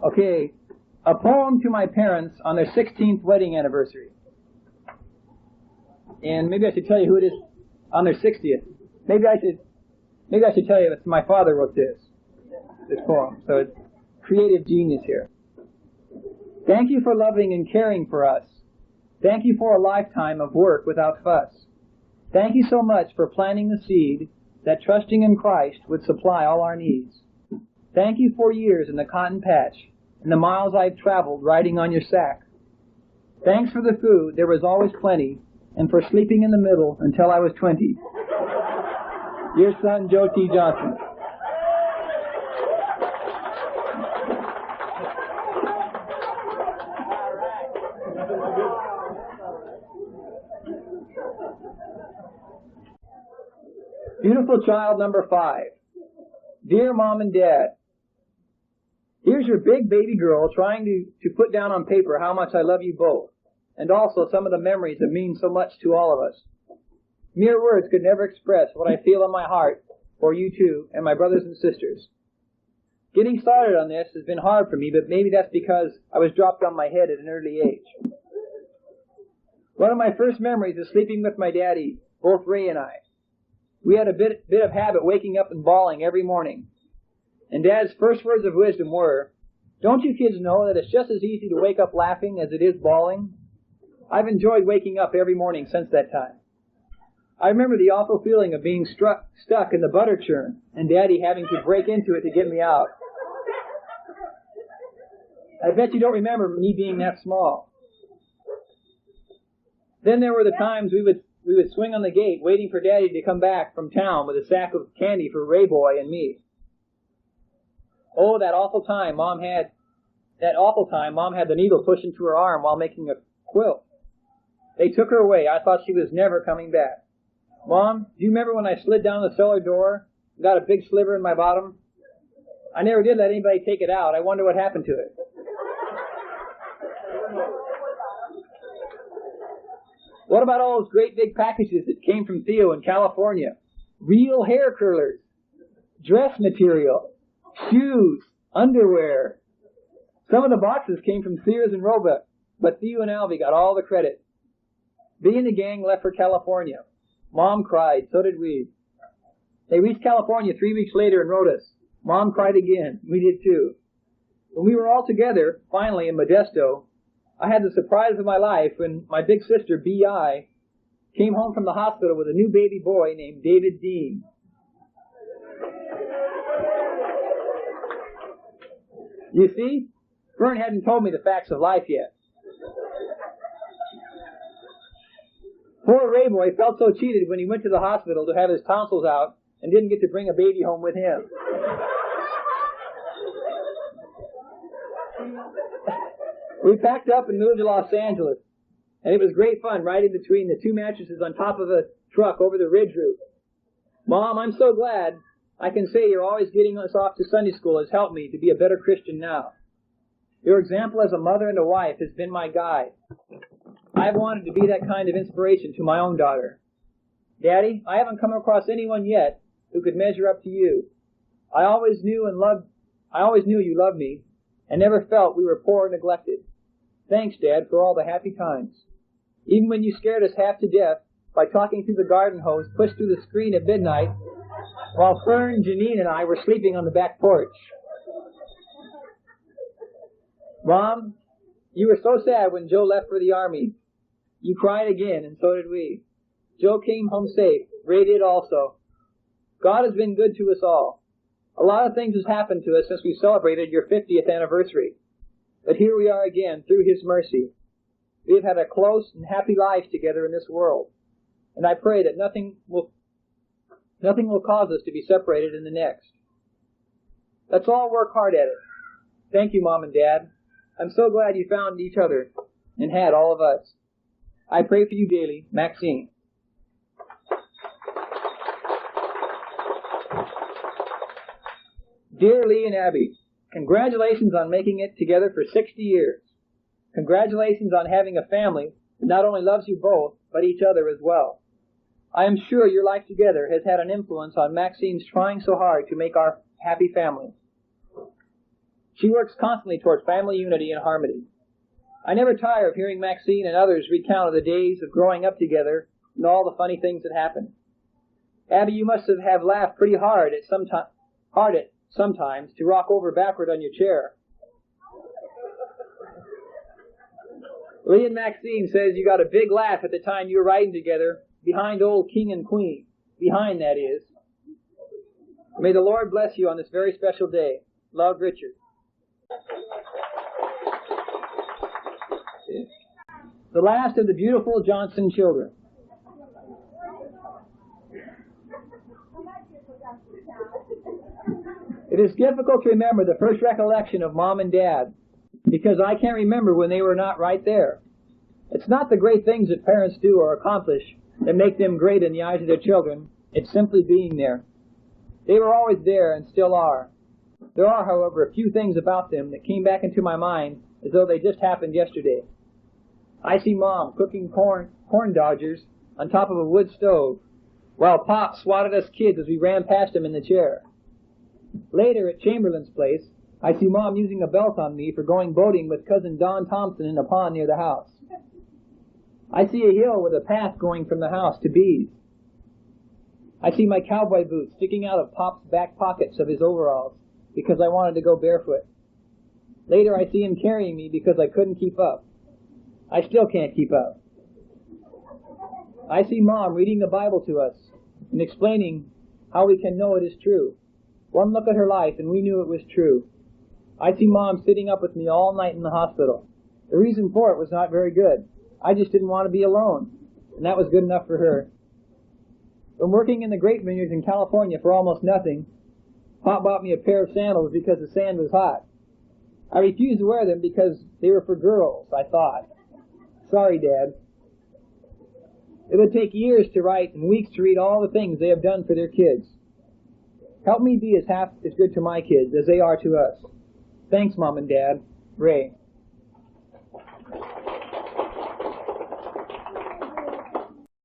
Okay, a poem to my parents on their 16th wedding anniversary. And maybe I should tell you who it is on their 60th. Maybe I should tell you that my father wrote this poem. So it's creative genius here. Thank you for loving and caring for us. Thank you for a lifetime of work without fuss. Thank you so much for planting the seed that trusting in Christ would supply all our needs. Thank you for years in the cotton patch and the miles I've traveled riding on your sack. Thanks for the food, there was always plenty, and for sleeping in the middle until I was 20. Your son, Joe T. Johnson. Beautiful child number 5. Dear Mom and Dad, here's your big baby girl trying to put down on paper how much I love you both, and also some of the memories that mean so much to all of us. Mere words could never express what I feel in my heart for you two and my brothers and sisters. Getting started on this has been hard for me, but maybe that's because I was dropped on my head at an early age. One of my first memories is sleeping with my daddy, both Ray and I. We had a bit of habit waking up and bawling every morning. And Dad's first words of wisdom were, "Don't you kids know that it's just as easy to wake up laughing as it is bawling?" I've enjoyed waking up every morning since that time. I remember the awful feeling of being stuck in the butter churn and Daddy having to break into it to get me out. I bet you don't remember me being that small. Then there were the times we would swing on the gate waiting for Daddy to come back from town with a sack of candy for Ray Boy and me. Oh, that awful time Mom had the needle pushed into her arm while making a quilt. They took her away. I thought she was never coming back. Mom, do you remember when I slid down the cellar door and got a big sliver in my bottom? I never did let anybody take it out. I wonder what happened to it. What about all those great big packages that came from Theo in California? Real hair curlers, dress material, shoes, underwear. Some of the boxes came from Sears and Roebuck, but Theo and Alvy got all the credit. B and the gang left for California. Mom cried, so did we. They reached California 3 weeks later and wrote us. Mom cried again. We did too. When we were all together, finally in Modesto, I had the surprise of my life when my big sister, B.I., came home from the hospital with a new baby boy named David Dean. You see, Vern hadn't told me the facts of life yet. Poor Ray Boy felt so cheated when he went to the hospital to have his tonsils out and didn't get to bring a baby home with him. We packed up and moved to Los Angeles, and it was great fun riding between the two mattresses on top of a truck over the ridge route. Mom, I'm so glad I can say you're always getting us off to Sunday school has helped me to be a better Christian now. Your example as a mother and a wife has been my guide. I've wanted to be that kind of inspiration to my own daughter. Daddy, I haven't come across anyone yet who could measure up to you. I always knew you loved me and never felt we were poor or neglected. Thanks, Dad, for all the happy times. Even when you scared us half to death by talking through the garden hose pushed through the screen at midnight while Fern, Janine, and I were sleeping on the back porch. Mom, you were so sad when Joe left for the Army. You cried again, and so did we. Joe came home safe. Ray did also. God has been good to us all. A lot of things has happened to us since we celebrated your 50th anniversary. But here we are again, through His mercy. We have had a close and happy life together in this world. And I pray that nothing will cause us to be separated in the next. Let's all work hard at it. Thank you, Mom and Dad. I'm so glad you found each other and had all of us. I pray for you daily, Maxine. Dear Lee and Abby, congratulations on making it together for 60 years. Congratulations on having a family that not only loves you both, but each other as well. I am sure your life together has had an influence on Maxine's trying so hard to make our happy family. She works constantly toward family unity and harmony. I never tire of hearing Maxine and others recount of the days of growing up together and all the funny things that happened. Abby, you must have laughed pretty hard at sometimes to rock over backward on your chair. Lee and Maxine says you got a big laugh at the time you were riding together behind old King and Queen. Behind, that is. May the Lord bless you on this very special day. Love, Richard. The last of the beautiful Johnson children. It is difficult to remember the first recollection of Mom and Dad, because I can't remember when they were not right there. It's not the great things that parents do or accomplish that make them great in the eyes of their children. It's simply being there. They were always there and still are. There are, however, a few things about them that came back into my mind as though they just happened yesterday. I see Mom cooking corn dodgers on top of a wood stove, while Pop swatted us kids as we ran past him in the chair. Later, at Chamberlain's place, I see Mom using a belt on me for going boating with Cousin Don Thompson in a pond near the house. I see a hill with a path going from the house to Bee's. I see my cowboy boots sticking out of Pop's back pockets of his overalls because I wanted to go barefoot. Later, I see him carrying me because I couldn't keep up. I still can't keep up. I see Mom reading the Bible to us and explaining how we can know it is true. One look at her life and we knew it was true. I see Mom sitting up with me all night in the hospital. The reason for it was not very good. I just didn't want to be alone, and that was good enough for her. When working in the grape vineyards in California for almost nothing, Pop bought me a pair of sandals because the sand was hot. I refused to wear them because they were for girls, I thought. Sorry, Dad. It would take years to write and weeks to read all the things they have done for their kids. Help me be half as good to my kids as they are to us. Thanks, Mom and Dad. Ray.